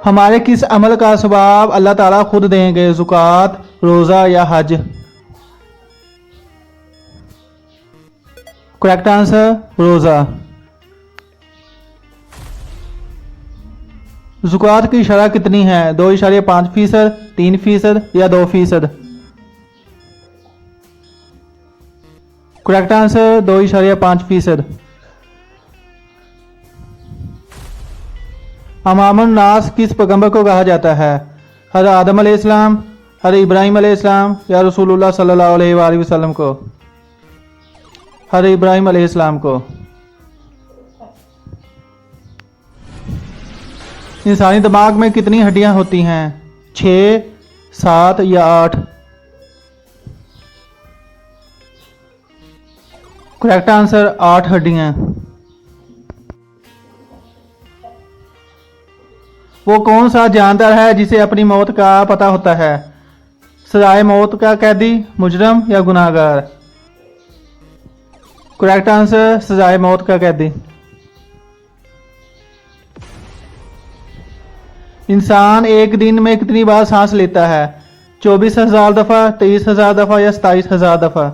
हमारे किस अमल का सवाब अल्लाह ताला खुद देंगे? ज़ुकात, रोज़ा या हज? करेक्ट आंसर रोज़ा। ज़ुकात की शरह कितनी है? 2.5%, 3% या 2%? Correct answer 2.5%। इमामुन नास किस पैगंबर को कहा जाता है? हज़रत आदम अलैहिस्सलाम, हज़रत इब्राहीम अलैहिस्सलाम या रसूलुल्लाह सल्लल्लाहु अलैहि वसल्लम को? हज़रत इब्राहीम अलैहिस्सलाम को। इंसानी दिमाग में कितनी हड्डियां होती हैं? 6, 7 या 8? करेक्ट आंसर 8 हड्डियां। वो कौन सा जानवर है जिसे अपनी मौत का पता होता है? सजाए मौत का कैदी, मुजरम या गुनाहगार? करेक्ट आंसर सजाए मौत का कैदी। इंसान एक दिन में कितनी बार सांस लेता है? 24,000 दफा, 23,000 दफा या 27,000 दफा?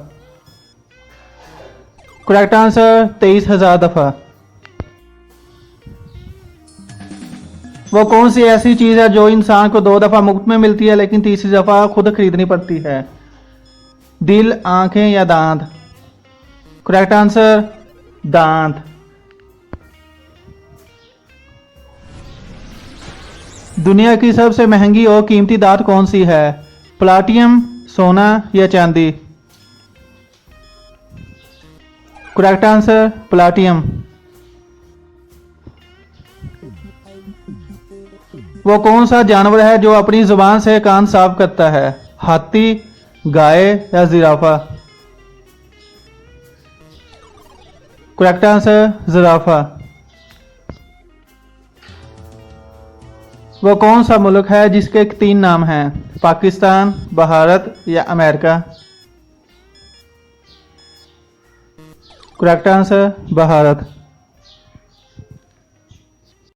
करेक्ट आंसर 23,000 दफा। वो कौन सी ऐसी चीज है जो इंसान को 2 दफा मुफ्त में मिलती है लेकिन तीसरी दफा खुद खरीदनी पड़ती है? दिल, आंखें या दांत? करेक्ट आंसर दांत। दुनिया की सबसे महंगी और कीमती धात कौन सी है? प्लाटियम, सोना या चांदी? Correct answer platinum. वो कौन सा जानवर है जो अपनी जुबान से कान साफ करता है? हाथी, गाय या जिराफा? Correct answer जिराफा। वो कौन सा मुल्क है जिसके 3 नाम हैं? पाकिस्तान, भारत या अमेरिका? Correct answer Bharat.